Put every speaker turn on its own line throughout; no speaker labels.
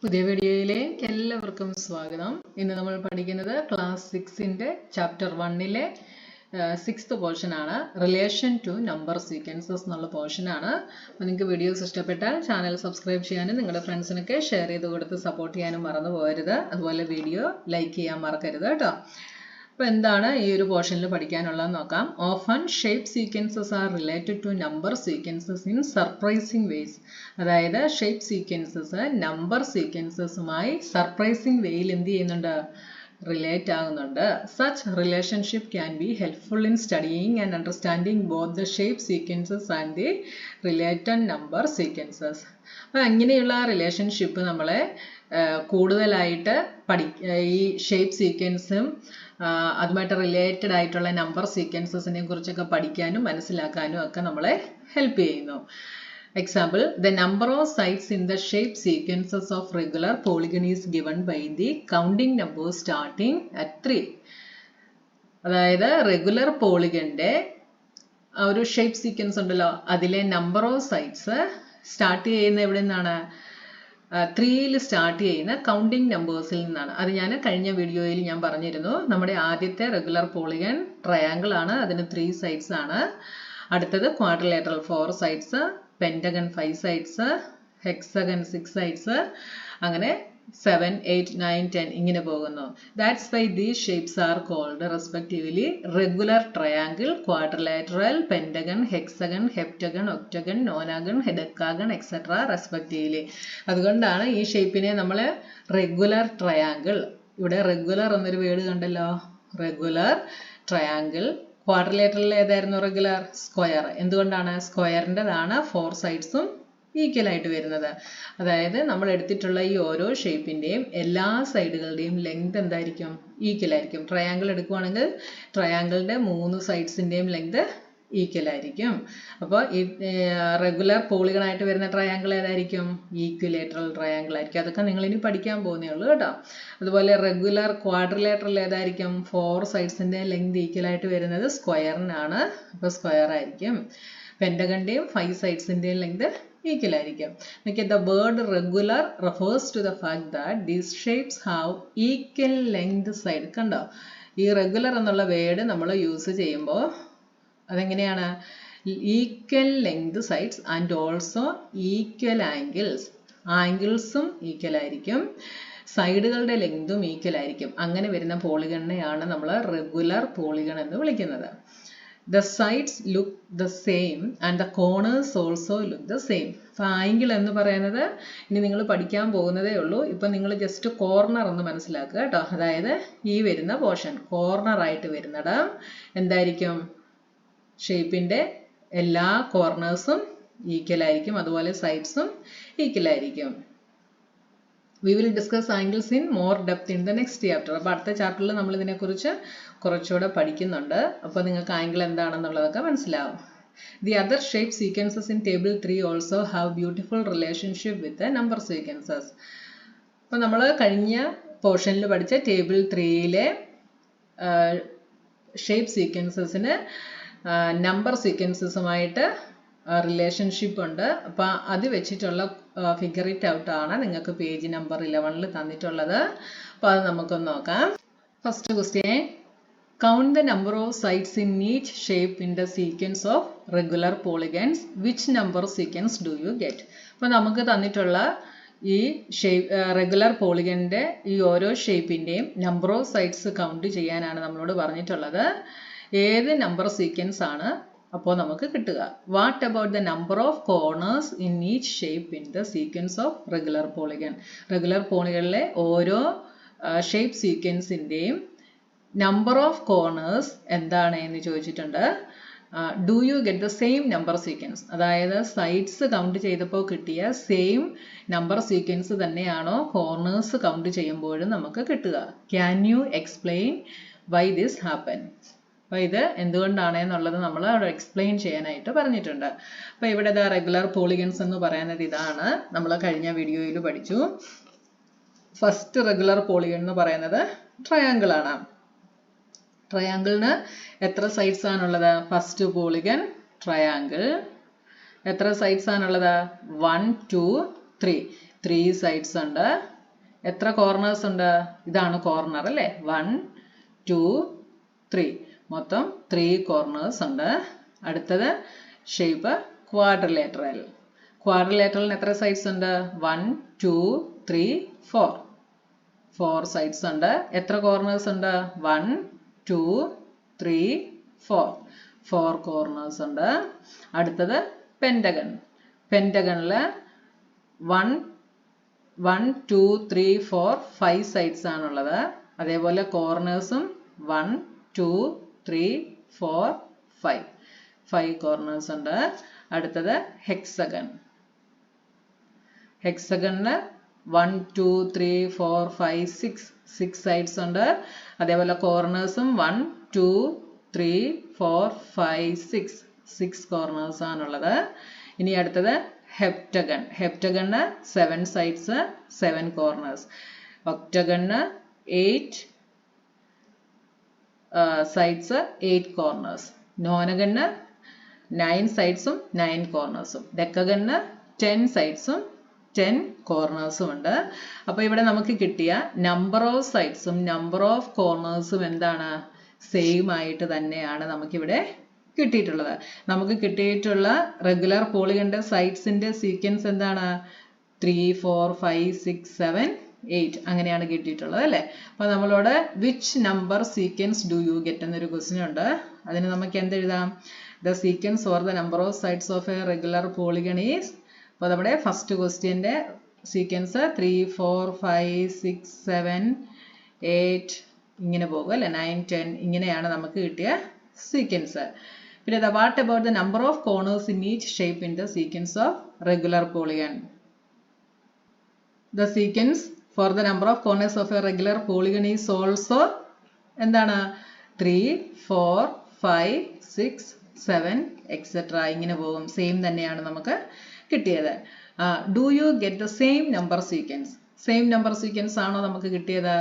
പുതിയ വീഡിയോയിലേക്ക് എല്ലാവർക്കും സ്വാഗതം. ഇന്ന് നമ്മൾ പഠിക്കുന്നത് ക്ലാസ് 6ന്റെ ചാപ്റ്റർ 1ലെ 6th പോർഷൻ ആണ്. റിലേഷൻ ടു നമ്പർ സീക്വൻസസ് എന്നുള്ള പോർഷൻ ആണ്. അപ്പോൾ നിങ്ങൾക്ക് വീഡിയോസ് ഇഷ്ടപ്പെട്ടാൽ ചാനൽ സബ്സ്ക്രൈബ് ചെയ്യാനും നിങ്ങളുടെ ഫ്രണ്ട്സിനൊക്കെ ഷെയർ ചെയ്ത് കൊടുത്ത് സപ്പോർട്ട് ചെയ്യാനും മറന്നു പോകരുത്. അതുപോലെ വീഡിയോ ലൈക്ക് ചെയ്യാൻ മറക്കരുത് കേട്ടോ. അപ്പോൾ എന്താണ് ഈ ഒരു പോർഷനിൽ പഠിക്കാനുള്ളതെന്ന് നോക്കാം. Often shape sequences are related to number sequences in surprising ways. അതായത് ഷേപ്പ് സീക്വൻസസ് നമ്പർ സീക്വൻസസുമായി സർപ്രൈസിങ് വേയിൽ എന്ത് ചെയ്യുന്നുണ്ട്, റിലേറ്റ് ആകുന്നുണ്ട്. Such relationship can be helpful in studying and understanding both the shape sequences and the related number sequences. അപ്പോൾ അങ്ങനെയുള്ള relationship നമ്മളെ കൂടുതലായിട്ട് ഈ ഷേപ്പ് സീക്വൻസും അതുമായിട്ട് റിലേറ്റഡ് ആയിട്ടുള്ള നമ്പർ സീക്വൻസസിനെ കുറിച്ചൊക്കെ പഠിക്കാനും മനസ്സിലാക്കാനും ഒക്കെ നമ്മളെ ഹെൽപ്പ് ചെയ്യുന്നു. Example, the number of sides in the shape sequences of regular polygon is given by the counting number starting at 3. അതായത് റെഗുലർ പോളിഗന്റെ ഒരു ഷേപ്പ് സീക്വൻസ് ഉണ്ടല്ലോ, അതിലെ നമ്പർ ഓഫ് സൈഡ്സ് സ്റ്റാർട്ട് ചെയ്യുന്ന എവിടെ നിന്നാണ്? 3യിൽ സ്റ്റാർട്ട് ചെയ്യുന്ന കൗണ്ടിങ് നമ്പേഴ്സിൽ നിന്നാണ്. അത് ഞാൻ കഴിഞ്ഞ വീഡിയോയിൽ ഞാൻ പറഞ്ഞിരുന്നു. നമ്മുടെ ആദ്യത്തെ റെഗുലർ പോളിഗൺ ട്രയാങ്കിൾ ആണ്, അതിന് 3 സൈഡ്സ് ആണ്. അടുത്തത് quadrilateral 4 sides, pentagon 5 sides, hexagon 6 sides, അങ്ങനെ 7, 8, 9, 10 ഇങ്ങനെ പോകുന്നു. That's why these shapes are called respectively regular triangle, quadrilateral, pentagon, hexagon, heptagon, octagon, nonagon, decagon etcetera respectively. അതുകൊണ്ടാണ് ഈ ഷേപ്പിനെ നമ്മൾ റെഗുലർ ട്രയാങ്കിൾ, ഇവിടെ റെഗുലർ എന്നൊരു വേർഡ് കണ്ടല്ലോ, റെഗുലർ ട്രയാങ്കിൾ. ക്വാഡ്രിലേറ്ററിൽ ഏതായിരുന്നു റെഗുലർ? സ്ക്വയർ. എന്തുകൊണ്ടാണ്? സ്ക്വയറിൻ്റെതാണ് 4 സൈഡ്സും ഈക്വൽ ആയിട്ട് വരുന്നത്. അതായത് നമ്മൾ എടുത്തിട്ടുള്ള ഈ ഓരോ ഷേപ്പിൻ്റെയും എല്ലാ സൈഡുകളുടെയും ലെങ്ത് എന്തായിരിക്കും? ഈക്വൽ ആയിരിക്കും. ട്രയാങ്കിൾ എടുക്കുവാണെങ്കിൽ ട്രയാങ്കിളിൻ്റെ 3 സൈഡ്സിൻ്റെയും ലെങ്ത് ഈക്വൽ ആയിരിക്കും. അപ്പോൾ ഈ റെഗുലർ പോളിഗൺ ആയിട്ട് വരുന്ന ട്രയാങ്കിൾ ഏതായിരിക്കും? ഈക്വിലേറ്ററൽ ട്രയാങ്കിൾ ആയിരിക്കും. അതൊക്കെ നിങ്ങൾ ഇനി പഠിക്കാൻ പോകുന്നേ ഉള്ളൂ കേട്ടോ. അതുപോലെ റെഗുലർ ക്വാഡ്രിലേറ്ററൽ ഏതായിരിക്കും? 4 സൈഡ്സിൻ്റെ ലെങ്ത് ഈക്വൽ ആയിട്ട് വരുന്നത് സ്ക്വയറിനാണ്, അപ്പോൾ സ്ക്വയർ ആയിരിക്കും. പെന്റഗണിന്റെയും 5 സൈഡ്സിൻ്റെയും ലെങ്ത് ഈക്വൽ ആയിരിക്കും. The word regular refers to the fact that these shapes have equal length side. കണ്ടോ, ഈ റെഗുലർ എന്നുള്ള വേർഡ് നമ്മൾ യൂസ് ചെയ്യുമ്പോൾ അതെങ്ങനെയാണ്? Equal length sides and also equal angles. ആംഗിൾസും ഈക്വൽ ആയിരിക്കും, സൈഡുകളുടെ ലെങ്തും ഈക്വൽ ആയിരിക്കും. അങ്ങനെ വരുന്ന പോളിഗണിനെയാണ് നമ്മൾ റെഗുലർ പോളിഗൺ എന്ന് വിളിക്കുന്നത്. The sides look the same and the corners also look the same. അപ്പോൾ ആംഗിൾ എന്ന് പറയുന്നത് ഇനി നിങ്ങൾ പഠിക്കാൻ പോകുന്നതേ ഉള്ളൂ. ഇപ്പം നിങ്ങൾ ജസ്റ്റ് കോർണർ എന്ന് മനസ്സിലാക്കുക കേട്ടോ. അതായത് ഈ വരുന്ന പോർഷൻ കോർണർ ആയിട്ട് വരുന്നത് എന്തായിരിക്കും? ഷേപ്പിൻ്റെ എല്ലാ കോർണേഴ്സും ഈക്വൽ ആയിരിക്കും, അതുപോലെ സൈഡ്സും ഈക്വൽ ആയിരിക്കും. We will discuss angles in more depth in the next chapter. അപ്പോൾ അടുത്ത ചാപ്റ്ററിൽ നമ്മൾ ഇതിനെക്കുറിച്ച് കുറച്ചുകൂടെ പഠിക്കുന്നുണ്ട്. അപ്പോൾ നിങ്ങൾക്ക് ആംഗിൾ എന്താണെന്നുള്ളതൊക്കെ മനസ്സിലാവും. The other shape sequences in table 3 also have beautiful relationship with the number sequences. അപ്പോൾ നമ്മൾ കഴിഞ്ഞ പോർഷനിൽ പഠിച്ച ടേബിൾ 3യിലെ ഷേപ്പ് സീക്വൻസസിന് നമ്പർ സീക്വൻസസുമായിട്ട് റിലേഷൻഷിപ്പ് ഉണ്ട്. അപ്പോൾ അത് വെച്ചിട്ടുള്ള ഫിഗർ ഇറ്റ് ഔട്ട് ആണ് നിങ്ങൾക്ക് പേജ് നമ്പർ 11ൽ തന്നിട്ടുള്ളത്. അപ്പോൾ അത് നമുക്കൊന്ന് നോക്കാം. First question, count the number of sides in each shape in the sequence of regular polygons. Which number sequence do you get? അപ്പോൾ നമുക്ക് തന്നിട്ടുള്ള ഈ ഷേപ്പ് റെഗുലർ പോളിഗണിൻ്റെ ഈ ഓരോ ഷേപ്പിൻ്റെയും നമ്പർ ഓഫ് സൈഡ്സ് കൗണ്ട് ചെയ്യാനാണ് നമ്മളോട് പറഞ്ഞിട്ടുള്ളത്. ഏത് നമ്പർ സീക്വൻസ് ആണ് അപ്പോൾ നമുക്ക് കിട്ടുക? What about the number of corners in each shape in the sequence of regular polygon. Regular പോളിഗണിലെ ഓരോ ഷേപ്പ് സീക്വൻസിൻ്റെയും നമ്പർ ഓഫ് കോർണേഴ്സ് എന്താണ് എന്ന് ചോദിച്ചിട്ടുണ്ട്. Do you get the same number sequence? അതായത് സൈഡ്സ് കൗണ്ട് ചെയ്തപ്പോൾ കിട്ടിയ സെയിം നമ്പർ സീക്വൻസ് തന്നെയാണോ കോർണേഴ്സ് കൗണ്ട് ചെയ്യുമ്പോഴും നമുക്ക് കിട്ടുക? Can you explain why this happen? അപ്പോൾ ഇത് എന്തുകൊണ്ടാണ് എന്നുള്ളത് നമ്മൾ അവിടെ എക്സ്പ്ലെയിൻ ചെയ്യാനായിട്ട് പറഞ്ഞിട്ടുണ്ട്. അപ്പോൾ ഇവിടെ റെഗുലർ പോളിഗൺസ് എന്ന് പറയുന്നത് ഇതാണ്, നമ്മൾ കഴിഞ്ഞ വീഡിയോയിൽ പഠിച്ചു. ഫസ്റ്റ് റെഗുലർ പോളിഗൺ എന്ന് പറയുന്നത് ട്രയാങ്കിൾ ആണ്. ട്രയാങ്കിളിന് എത്ര സൈഡ്സ് ആണുള്ളത്? ഫസ്റ്റ് പോളിഗൺ ട്രയാങ്കിൾ എത്ര സൈഡ്സ് ആണുള്ളത്? 1, 2, 3. 3 sides ഉണ്ട്. എത്ര കോർണേഴ്സ് ഉണ്ട്? ഇതാണ് കോർണർ അല്ലേ? 1 2 3 മൊത്തം 3 കോർണേഴ്സ് ഉണ്ട്. അടുത്തത് ഷേപ്പ് ക്വാഡ്രിലേറ്ററൽ. ക്വാഡ്രിലേറ്ററലിന് എത്ര സൈഡ്സ് ഉണ്ട്? 1 2 3 4 4 സൈഡ്സ് ഉണ്ട്. എത്ര കോർണേഴ്സ് ഉണ്ട്? 1 2 3 4 4 കോർണേഴ്സ് ഉണ്ട്. അടുത്തത് പെന്റഗൺ. പെന്റഗണില് 1 2 3 4 5 സൈഡ്സ് ആണുള്ളത്. അതേപോലെ കോർണേഴ്സും 1 2 3 4 5 കോർണേഴ്സ് ഉണ്ട്. അടുത്തത് ഹെക്സഗൺ. ഹെക്സഗണിന് 1 2 3 4 5 6 സൈഡ്സ് ഉണ്ട്. അതേപോലെ കോർണേഴ്സും 1 2 3 4 5 6 കോർണേഴ്സ് ആണുള്ളത്. ഇനി അടുത്തത് ഹെപ്റ്റഗൺ. ഹെപ്റ്റഗണിന് 7 സൈഡ്സ് 7 കോർണേഴ്സ്. ഒക്ടഗണിന് 8 സൈഡ്സ് 8 കോർണേഴ്സ്. നോനഗണിന് 9 സൈഡ്സും 9 കോർണേഴ്സും. ഡെക്കഗണിന് 10 സൈഡ്സും 10 കോർണേഴ്സും ഉണ്ട്. അപ്പോൾ ഇവിടെ നമുക്ക് കിട്ടിയ നമ്പർ ഓഫ് സൈഡ്സും നമ്പർ ഓഫ് കോർണേഴ്സും എന്താണ്? സെയിം ആയിട്ട് തന്നെയാണ് നമുക്കിവിടെ കിട്ടിയിട്ടുള്ളത്. നമുക്ക് കിട്ടിയിട്ടുള്ള റെഗുലർ പോളിഗണിന്റെ സൈഡ്സിന്റെ സീക്വൻസ് എന്താണ്? 3 4 5 6 7 8 അങ്ങനെയാണ് കിട്ടിയിട്ടുള്ളത് അല്ലേ? അപ്പോൾ നമ്മളോട് which number sequence do you get എന്നൊരു ക്വസ്റ്റ്യൻ ഉണ്ട്. അതിന് നമുക്ക് എന്തെഴുതാം? The sequence or the number of sides of a regular polygon is. അപ്പോൾ നമ്മുടെ ഫസ്റ്റ് ക്വസ്റ്റ്യൻ്റെ സീക്വൻസ് 3 4 5 6 7 8 ഇങ്ങനെ പോകും അല്ലേ? 9 10 ഇങ്ങനെയാണ് നമുക്ക് കിട്ടിയ സീക്വൻസ്. പിന്നെ what about the number of corners in each shape in the sequence of regular polygon? The sequence for the number of corners of a regular polygon is also എന്താണ്? 3 4 5 6 7 etcetera ഇങ്ങനെ പോകും. സെയിം തന്നെയാണ് നമുക്ക് കിട്ടിയത്. Do you get the same number sequence? Same number sequence ആണോ നമുക്ക് കിട്ടിയത്?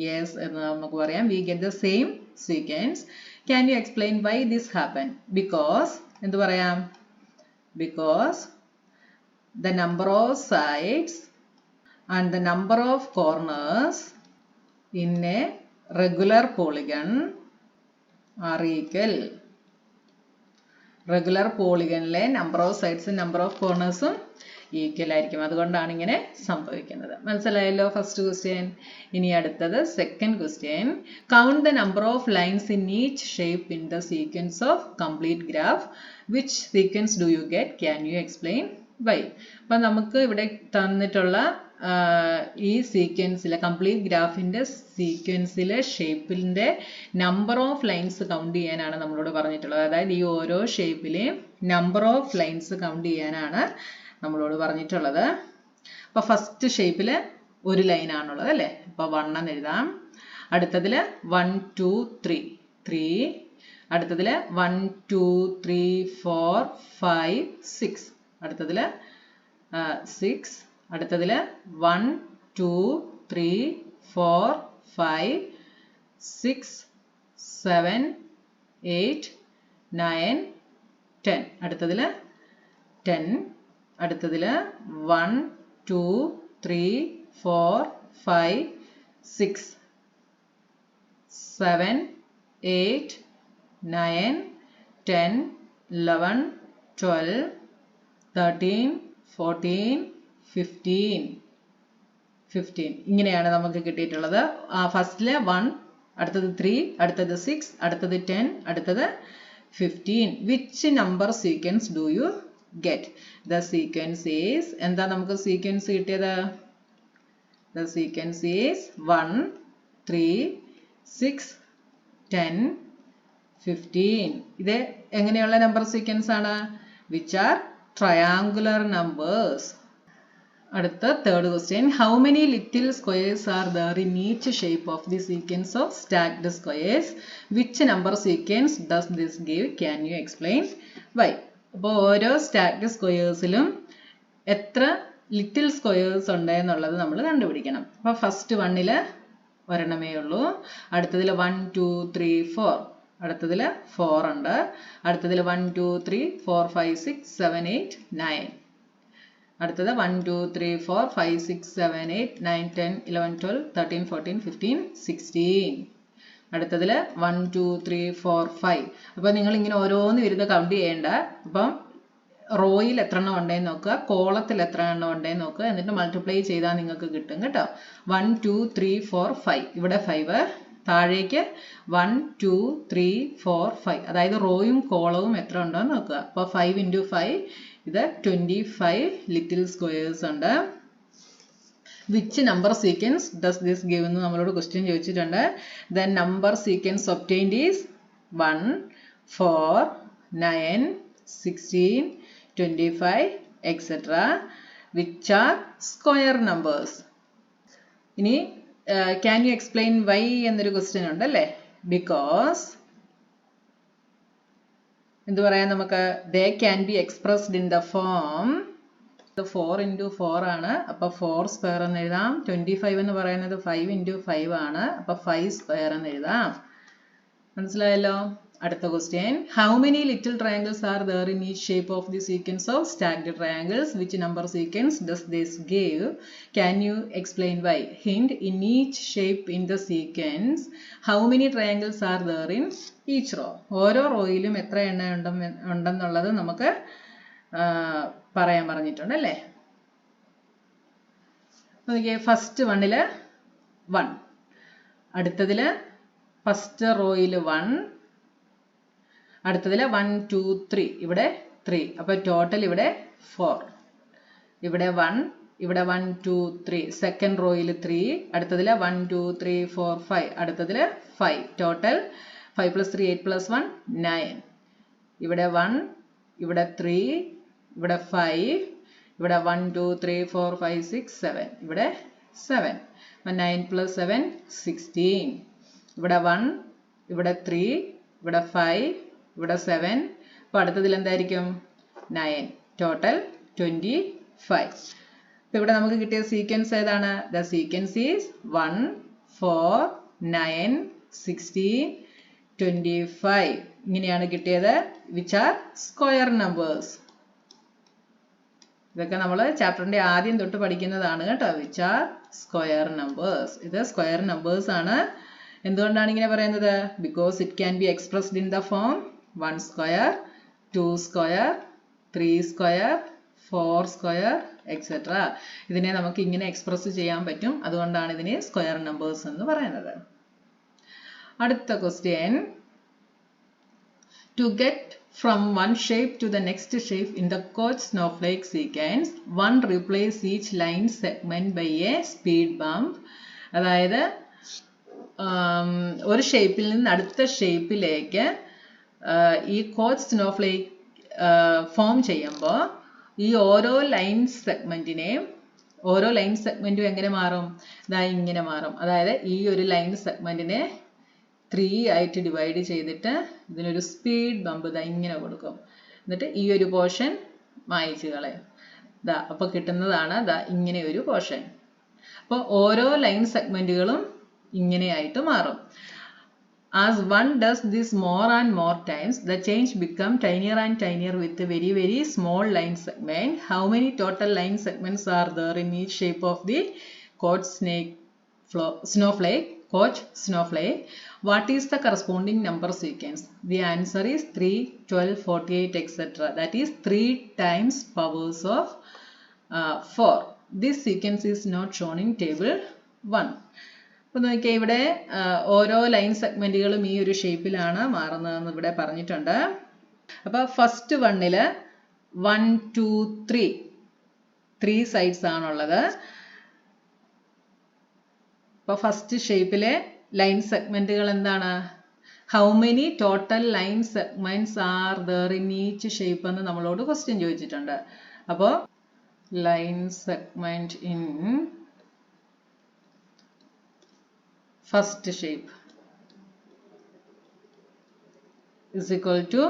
Yes എന്ന് നമുക്ക് പറയാം. We get the same sequence. Can you explain why this happen? Because എന്ത് പറയാം? Because the number of sides and the number of corners in a regular polygon are equal. Regular പോളിഗണിലെ number of സൈഡ്സും number of കോർണേഴ്സും equal ആയിരിക്കും. അതുകൊണ്ടാണ് ഇങ്ങനെ സംഭവിക്കുന്നത്. മനസ്സിലായല്ലോ ഫസ്റ്റ് ക്വസ്റ്റ്യൻ. ഇനി അടുത്തത് second question. Count the number of lines in each shape in the sequence of complete graph. Which sequence do you get? Can you explain Y? അപ്പം നമുക്ക് ഇവിടെ തന്നിട്ടുള്ള ഈ സീക്വൻസിലെ കംപ്ലീറ്റ് ഗ്രാഫിന്റെ സീക്വൻസിലെ ഷേപ്പിന്റെ നമ്പർ ഓഫ് ലൈൻസ് കൗണ്ട് ചെയ്യാനാണ് നമ്മളോട് പറഞ്ഞിട്ടുള്ളത്. അതായത് ഈ ഓരോ ഷേപ്പിലെയും നമ്പർ ഓഫ് ലൈൻസ് കൗണ്ട് ചെയ്യാനാണ് നമ്മളോട് പറഞ്ഞിട്ടുള്ളത്. അപ്പൊ ഫസ്റ്റ് ഷേപ്പില് ഒരു ലൈൻ ആണുള്ളത് അല്ലേ? അപ്പൊ 1 എന്ന് എഴുതാം. അടുത്തതില് 1 2 3 3. അടുത്തതില് 1 2 3 4 5 6. അടുത്തതില് 6. അടുത്തതില് 1 2 3 4 5 6 7 8 9 10. അടുത്തതില് 10. അടുത്തതില് 1 2 3 4 5 6 7 8 9 10 11 12 13 14 15 ഇങ്ങനെയാണ് നമുക്ക് കിട്ടിയിട്ടുള്ളത്. ഫസ്റ്റിലെ 1, അടുത്തത് 3, അടുത്തത് 6, അടുത്തത് 10, അടുത്തത് 15. Which number sequence do you get? The sequence is, എന്താ നമുക്ക് സീക്വൻസ് കിട്ടിയത്? The sequence is 1 3 6 10 15. ഇത് എങ്ങനെയുള്ള നമ്പർ സീക്വൻസ് ആണ്? Which are triangular numbers. അടുത്ത third question. How many little squares are there in each shape of the sequence of stacked squares? Which number sequence does this give? Can you explain why? അപ്പോൾ ഓരോ സ്റ്റാക്ക്ഡ് സ്ക്വയേഴ്സിലും എത്ര little squares ഉണ്ട് എന്നുള്ളത് നമ്മൾ കണ്ടുപിടിക്കണം. അപ്പോൾ first 1-ല് ഒരെണ്ണമേ ഉള്ളൂ. അടുത്തതിൽ 1 2 3 4. അടുത്തതിൽ 4 ഉണ്ട്. അടുത്തതിൽ 1 2 3 4 5 6 7 8 9. അടുത്തത് 1 2 3 4 5 6 7 8 9 10 11 12 13 14 15 16. അടുത്തതിൽ 1 2 3 4 5. അപ്പോൾ നിങ്ങൾ ഇങ്ങനെ ഓരോന്ന് വരുന്ന കൗണ്ട് ചെയ്യേണ്ട. അപ്പം റോയിൽ എത്ര എണ്ണം ഉണ്ടെന്ന് നോക്കുക, കോളത്തിൽ എത്ര എണ്ണം ഉണ്ടെന്ന് നോക്കുക, എന്നിട്ട് മൾട്ടിപ്ലൈ ചെയ്താൽ നിങ്ങൾക്ക് കിട്ടും കേട്ടോ. 1 2 3 4 5. ഇവിടെ 5, താഴേക്ക് 1 2 3 4 5. അതായത് റോയും കോളവും എത്ര ഉണ്ടോ എന്ന് നോക്കുക. അപ്പോൾ 5 × 5 ഇത് 25 ലിറ്റിൽ സ്ക്വയേഴ്സ് ഉണ്ട്. Which number sequence does this give എന്ന് നമ്മളോട് ക്വസ്റ്റ്യൻ ചോദിച്ചിട്ടുണ്ട്. The number sequence obtained is 1 4 9 16 25 etc. which are square numbers. ഇനി can you explain why എന്നൊരു ക്വസ്റ്റ്യൻ ഉണ്ടല്ലേ. ബിക്കോസ് എന്ത് പറയാം നമുക്ക്, they can be expressed in the form 4 × 4 ആണ്. അപ്പോൾ 4 സ്ക്വയർ എന്ന് എഴുതാം. 25 എന്ന് പറയുന്നത് 5 × 5 ആണ്. അപ്പോൾ 5 സ്ക്വയർ എന്ന് എഴുതാം. മനസ്സിലായല്ലോ. അടുത്ത question, how many little triangles are there in each shape of the sequence of stacked triangles? Which number sequence does this give? Can you explain why? Hint, in each shape in the sequence how many triangles are there in each row? ഓരോ റോയിലും എത്ര എണ്ണം ഉണ്ടെന്നുള്ളത് നമുക്ക് പറയാൻ പറഞ്ഞിട്ടുണ്ട് അല്ലേ. First വണ്ണില് 1, അടുത്തതില് first റോയിൽ 1, അടുത്തതില് 1 2 3, ഇവിടെ 3. അപ്പൊ ടോട്ടൽ ഇവിടെ 4. ഇവിടെ 1, ഇവിടെ 1 2 3, സെക്കൻഡ് റോയിൽ 3, അടുത്തതില് 1 2 3 4 5, അടുത്തതില് 5. ടോട്ടൽ 5 + 3 8 + 1 9. ഇവിടെ 1, ഇവിടെ 3, ഇവിടെ 5, ഇവിടെ 1 2 3 4 5 6 7, ഇവിടെ 7. 9 + 7 16. ഇവിടെ 1, ഇവിടെ 3, ഇവിടെ 5, ഇവിടെ 7. അപ്പോൾ അടുത്തതിൽ എന്തായിരിക്കും? 9. ടോട്ടൽ 25. അപ്പോൾ ഇവിടെ നമുക്ക് കിട്ടിയ സീക്വൻസ് ഏതാണ്? The sequence is 1 4 9 16 25. ഇങ്ങനെയാണ് കിട്ടിയത്. Which are square numbers. ഇതൊക്കെ നമ്മൾ ചാപ്റ്ററിന്റെ ആദ്യം തൊട്ട് പഠിക്കുന്നതാണ് കേട്ടോ. Which are square numbers. ഇത് സ്ക്വയർ നമ്പേഴ്സ് ആണ്. എന്തുകൊണ്ടാണ് ഇങ്ങനെ പറയുന്നത്? Because it can be expressed in the form 1 square 2 square 3 square 4 square etcetera. ഇതിനെ നമുക്ക് ഇങ്ങനെ എക്സ്പ്രസ് ചെയ്യാൻ പറ്റും. അതുകൊണ്ടാണ് ഇതിനെ സ്ക്വയർ നമ്പേഴ്സ് എന്ന് പറയുന്നത്. അടുത്ത question, to get from one shape to the next shape in the Koch snowflake sequence, one replace each line segment by a speed bump. അതായത് ഒരു ഷേപ്പിൽ നിന്ന് അടുത്ത ഷേപ്പിലേക്ക് ഈ കോച്ച് സ്നോഫ്ലേക്ക് ഫോം ചെയ്യുമ്പോൾ ഈ ഓരോ ലൈൻ സെഗ്മെന്റും എങ്ങനെ മാറും? ഇതാ ഇങ്ങനെ മാറും. അതായത് ഈ ഒരു ലൈൻ സെഗ്മെന്റിനെ 3 ആയിട്ട് ഡിവൈഡ് ചെയ്തിട്ട് ഇതിനൊരു സ്പീഡ് ബമ്പ് ഇതാ ഇങ്ങനെ കൊടുക്കും. എന്നിട്ട് ഈ ഒരു പോർഷൻ മായ്ച്ചു കളയും. ഇതാ അപ്പൊ കിട്ടുന്നതാണ് ഇതാ ഇങ്ങനെ ഒരു പോർഷൻ. അപ്പോൾ ഓരോ ലൈൻ സെഗ്മെന്റുകളും ഇങ്ങനെയായിട്ട് മാറും. As one does this more and more times, the change becomes tinier and tinier with a very very small line segment. How many total line segments are there in each shape of the Koch snowflake? What is the corresponding number sequence? The answer is 3 12 48 etc. That is 3 times powers of 4. This sequence is not shown in table 1. അപ്പോൾ നോക്കിയാൽ ഇവിടെ ഓരോ line സെഗ്മെന്റുകളും ഈ ഒരു ഷേപ്പിലാണ് മാറുന്നതെന്ന് ഇവിടെ പറഞ്ഞിട്ടുണ്ട്. അപ്പോൾ ഫസ്റ്റ് വണ്ണില് 1 2 3 സൈഡ്സ് ആണുള്ളത്. അപ്പോൾ ഫസ്റ്റ് ഷേപ്പിലെ ലൈൻ സെഗ്മെന്റുകൾ എന്താണ്? How many total line segments are there in each shape എന്ന് നമ്മളോട് ക്വസ്റ്റ്യൻ ചോദിച്ചിട്ടുണ്ട്. അപ്പോൾ line segment in first shape is equal to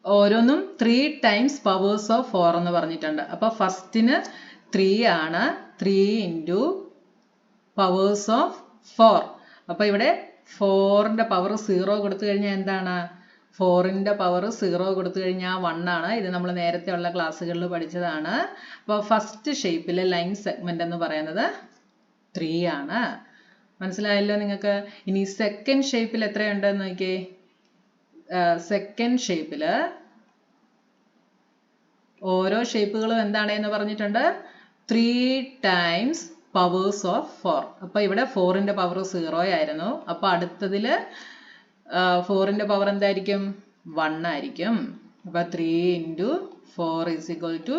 ഓരോന്നും 3 ടൈംസ് പവേഴ്സ് ഓഫ് 4 എന്ന് പറഞ്ഞിട്ടുണ്ട്. അപ്പോൾ ഫസ്റ്റിന് 3 ആണ്. 3 ഇൻറ്റു പവേഴ്സ് ഓഫ് 4. അപ്പോൾ ഇവിടെ 4ന്റെ പവർ 0 കൊടുത്തു കഴിഞ്ഞാൽ എന്താണ്? 4ന്റെ പവർ 0 കൊടുത്തു കഴിഞ്ഞാൽ 1 ആണ്. ഇത് നമ്മൾ നേരത്തെ ഉള്ള ക്ലാസ്സുകളിൽ പഠിച്ചതാണ്. അപ്പോൾ ഫസ്റ്റ് ഷേപ്പിലെ ലൈൻ സെഗ്മെന്റ് എന്ന് പറയുന്നത് 3 ആണ്. മനസ്സിലായല്ലോ നിങ്ങൾക്ക്? ഇനി സെക്കൻഡ് ഷേപ്പിൽ എത്രയുണ്ടെന്ന് നോക്കിയേ. സെക്കൻഡ് ഷേപ്പിൽ ഓരോ ഷേപ്പുകളും എന്താണെന്ന് പറഞ്ഞിട്ടുണ്ട്? 3 times powers of 4. അപ്പോൾ ഇവിടെ 4ന്റെ പവർ 0 ആയിരുന്നു. അപ്പോൾ അടുത്തതിൽ 4ന്റെ പവർ എന്തായിരിക്കും? 1 ആയിരിക്കും. അപ്പോൾ 3 into 4 is equal to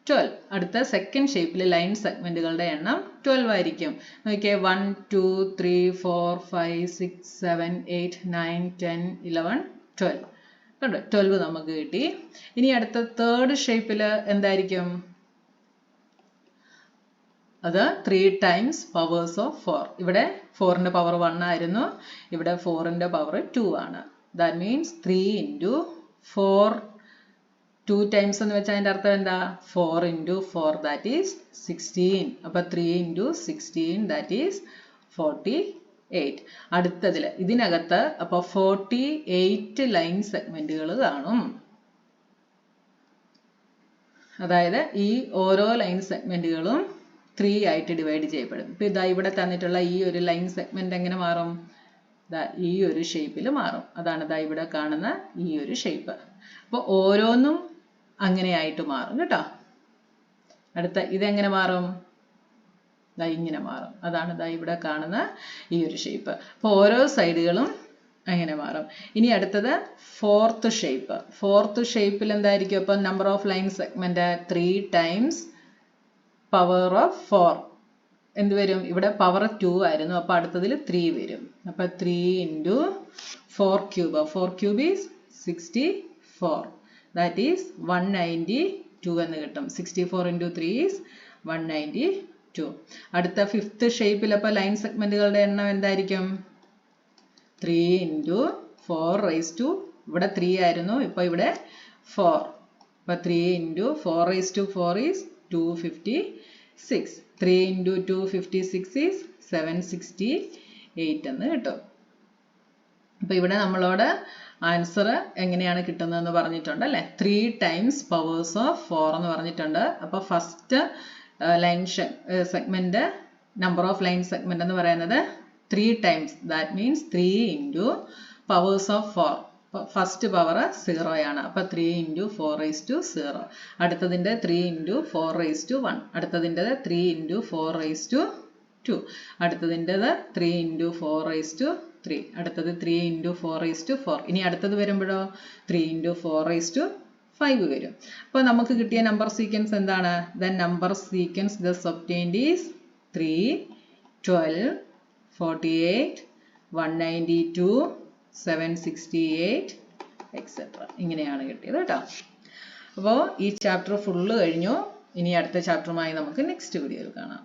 12. അടുത്ത സെക്കൻഡ് ഷേപ്പിൽ ലൈൻ സെഗ്മെന്റുകളുടെ എണ്ണം 12 ആയിരിക്കും. നോക്കിയേ, 1 2 3 4 5 6 7 8 9 10 11 12. കണ്ടോ? 12 നമുക്ക് കിട്ടി. ഇനി അടുത്ത തേർഡ് ഷേപ്പിൽ എന്തായിരിക്കും? അത് 3 times powers of 4. ഇവിടെ 4ന്റെ പവർ 1 ആയിരുന്നു. ഇവിടെ 4ന്റെ പവർ 2 ആണ്. ദാറ്റ് മീൻസ് 3 into 4 2 times എന്ന് വെച്ചാൽ അതിൻ്റെ അർത്ഥം എന്താ? 4 into 4 that is 16. അപ്പോൾ 3 into 16 that is 48. അടുത്തതിൽ ഇതിനകത്ത് അപ്പോൾ 48 ലൈൻ സെഗ്മെന്റുകൾ കാണും. അതായത് ഈ ഓരോ ലൈൻ സെഗ്മെന്റുകളും 3 ആയിട്ട് ഡിവൈഡ് ചെയ്യപ്പെടും. ഇപ്പൊ ഇതാ ഇവിടെ തന്നിട്ടുള്ള ഈ ഒരു ലൈൻ സെഗ്മെന്റ് എങ്ങനെ മാറും? ഈ ഒരു ഷേപ്പിൽ മാറും. അതാണ് ഇതാ ഇവിടെ കാണുന്ന ഈ ഒരു ഷേപ്പ്. അപ്പോൾ ഓരോന്നും അങ്ങനെയായിട്ട് മാറും കേട്ടോ. അടുത്ത ഇതെങ്ങനെ മാറും? ഇങ്ങനെ മാറും. അതാണ് ഇതാ ഇവിടെ കാണുന്ന ഈ ഒരു ഷേപ്പ്. അപ്പോൾ ഓരോ സൈഡുകളും അങ്ങനെ മാറും. ഇനി അടുത്തത് ഫോർത്ത് ഷേപ്പ്. ഫോർത്ത് ഷേപ്പിൽ എന്തായിരിക്കും? അപ്പോൾ number of line segment 3 times power of 4 എന്ത് വരും? ഇവിടെ പവർ 2 ആയിരുന്നു. അപ്പോൾ അടുത്തതിൽ 3 വരും. അപ്പോൾ 3 into 4 cube. 4 cube is 64. That is 192 എന്ന് കിട്ടും. 64 into 3 is 192. അടുത്ത ഫിഫ്ത്ത് ഷേപ്പിൽ അപ്പോൾ ലൈൻ സെഗ്മെന്റുകളുടെ എണ്ണം എന്തായിരിക്കും? 3 into 4 raised to ഇവിടെ 3 ആയിരുന്നു. ഇപ്പോൾ ഇവിടെ 4. അപ്പോൾ 3 into 4 raised to 4 is 256. 3 into 256 is 768 എന്ന് കിട്ടും. അപ്പോൾ ഇവിടെ നമ്മളോട് ആൻസർ എങ്ങനെയാണ് കിട്ടുന്നതെന്ന് പറഞ്ഞിട്ടുണ്ട് അല്ലേ? 3 times powers of 4 എന്ന് പറഞ്ഞിട്ടുണ്ട്. അപ്പോൾ first line segment number of line segment എന്ന് പറയുന്നത് 3 times. That means 3 into powers of 4. First power 0 ആണ്. അപ്പോൾ 3 into 4 raised to 0. അടുത്തതിൻ്റെ 3 into 4 raised to 1. അടുത്തതിൻ്റെത് 3 into 4 raised to 2. അടുത്തതിൻ്റെത് 3 into 4 raised to 3. അടുത്തത് 3 into 4 raised to 4. ഇനി അടുത്തത് വരുമ്പോഴോ 3 into 4 raised to 5 വരും. അപ്പോൾ നമുക്ക് കിട്ടിയ നമ്പർ സീക്വൻസ് എന്താണ്? The number sequence thus obtained is 3, 12, 48, 192, 768 etc. ഇങ്ങനെയാണ് കിട്ടിയത് കേട്ടോ. അപ്പോൾ ഈ ചാപ്റ്റർ ഫുള്ള് കഴിഞ്ഞു. ഇനി അടുത്ത ചാപ്റ്ററുമായി നമുക്ക് നെക്സ്റ്റ് വീഡിയോയിൽ കാണാം.